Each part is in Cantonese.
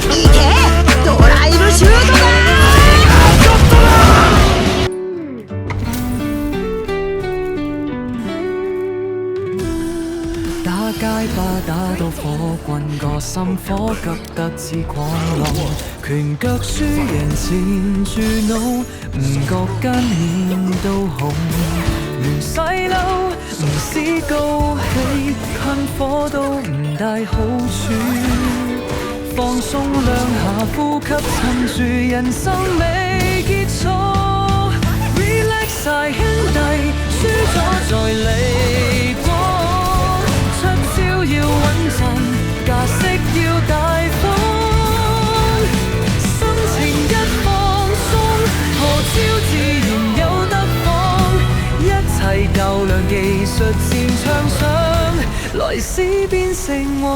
いけドライブシュートだ打街霸打到火棍，個心火急得似狂浪，拳腳輸贏纏住腦，唔覺間面都紅。唔洗嬲，唔使高氣，噴火都唔帶好處。放鬆兩下呼吸，趁住人生未結束。Relax 晒兄弟，輸咗再嚟過。出招要穩陣，架式要大方，心情一放鬆，何招自然有得放。一齊較量技術戰場上，來使變成王。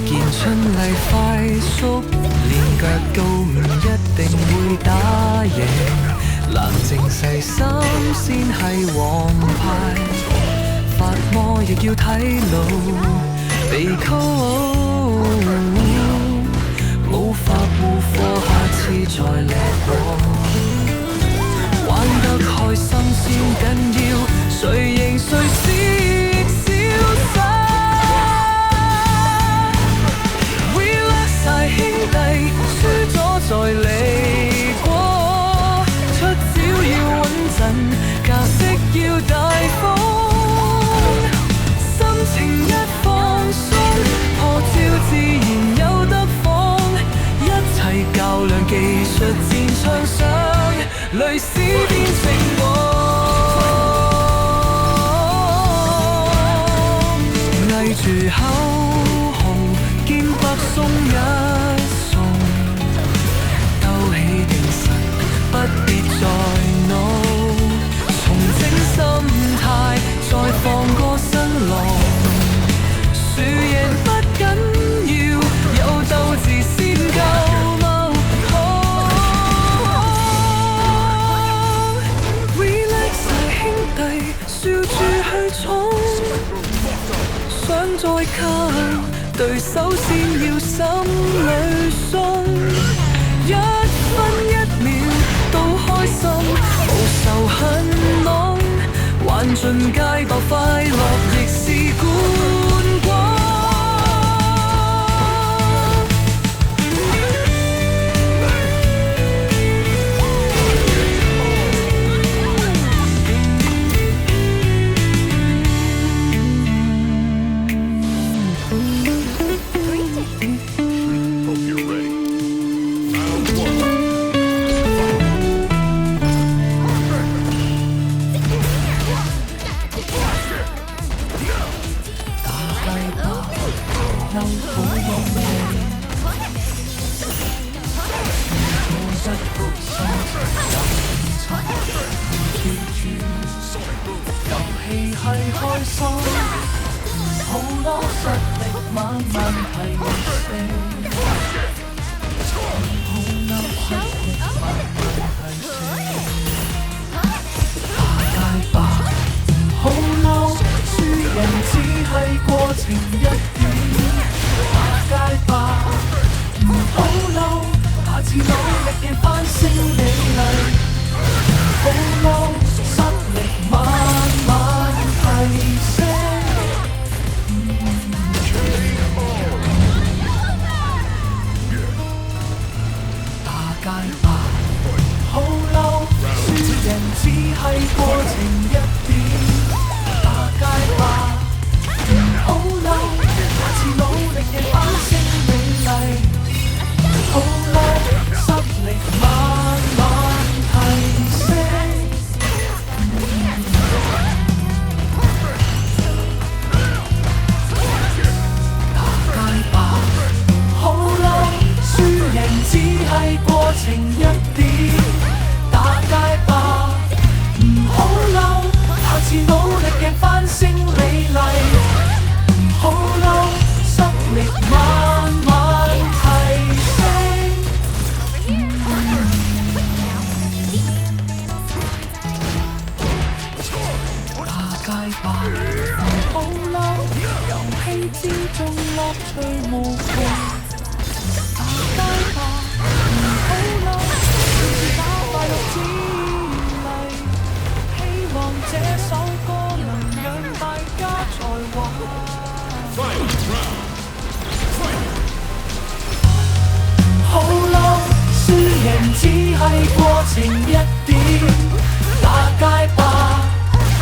見春麗快速，練腳都唔一定會打贏。冷靜細心先係王牌，發魔亦要睇路，被扣冇法護課，下次再叻過。玩得開心先緊要，誰贏誰先瀟灑。Relax 晒兄弟，輸咗再嚟過。出招要穩陣，架式要大方，心情一放鬆，破招自然有得放。一齊較量技術戰場上，淚史變成王。翳住口號，肩膊鬆一鬆，兜起定神，不必再惱，重整心態，再放過新浪。輸贏不緊要，有鬥志先夠謀好。Relax 晒兄弟，笑住去衝，想再卡對手先要心裏鬆。一分一秒都開心，無仇恨濃，玩盡街道快樂亦是觀光。遊戲係開心，好多實力慢慢提升，好嬲實力慢慢提升。打街霸唔好嬲，輸贏只係過程一點。打街霸唔好嬲，下次努力嘅翻升美麗。好嬲，實力慢慢提升。打街霸好嬲，輸贏只係過程一點。打街霸唔好嬲，之中樂趣無窮。大街吧，唔好嬲，把快樂之麗。希望這首歌能讓大家才華。好嬲，輸贏只係過程一點，打街吧，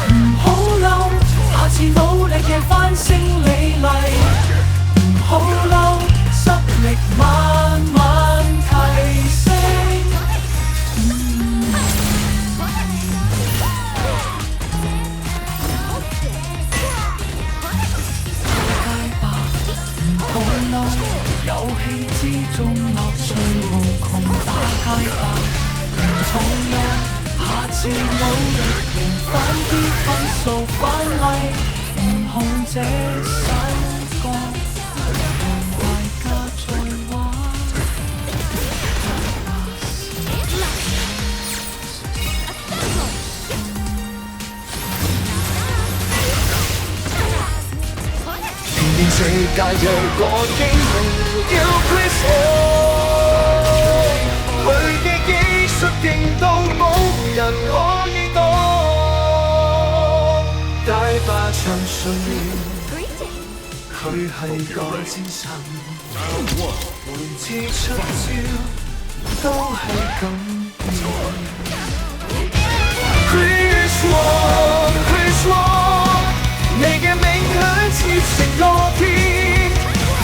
唔好嬲，下次努力嘅翻升美麗。唔好嬲，濕力慢慢提升。打街吧，唔好嬲，遊戲之中樂趣無窮。打街吧，唔重憂，下次努力贏返啲分數返嚟。唔控這首歌，讓大家再玩。偏偏世界讓我驚夢要 Chris Wall， 佢嘅技術勁到冇人可以擋。大把唱信佢係個戰神，每次出招都係咁Chris Wall，Chris Wall， 你嘅名響徹成個天，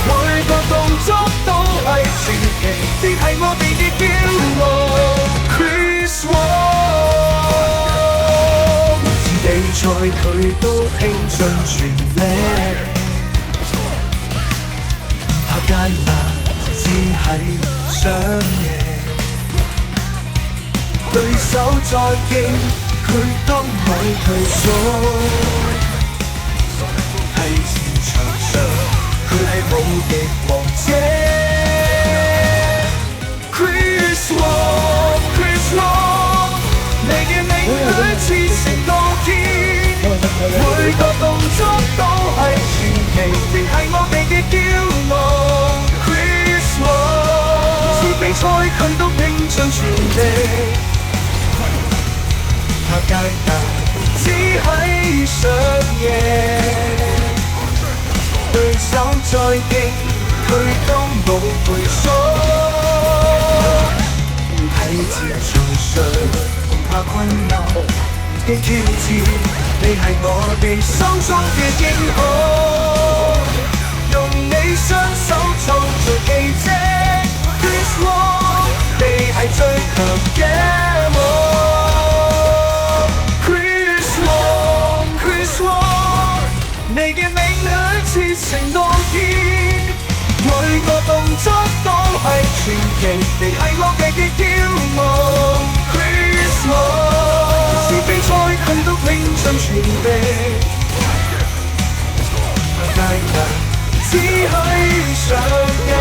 每個動作都係傳奇，你係我哋嘅驕傲 Chris Wall， 每次比賽佢都拼盡全力，下階段只係想贏，對手再勁佢都冇退縮。喺戰場上，佢係無敵王者。Chris Wall，Chris Wall， 你嘅名響徹成個天，每個動作都係傳奇，定係我哋嘅驕傲。Chris Wall， 次比賽佢都拼盡全力，下階段只係想贏。對手再勁，佢都冇退縮。喺戰場上，唔怕困難嘅挑戰，你係我哋心中嘅英雄。用你雙手創造奇蹟 ，Chris Wall， 你係最強嘅我。Chris Wall，Chris Wall， 你嘅名響徹成個天，每個動作都係傳奇，你係我哋嘅驕傲。Chris Wall， 次比賽佢都拼盡全力，大人只係想贏。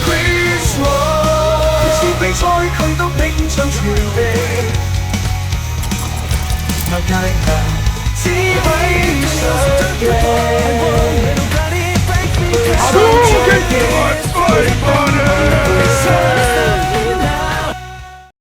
Chris Wall， 次比賽佢都拼盡全力，大人。只係想贏。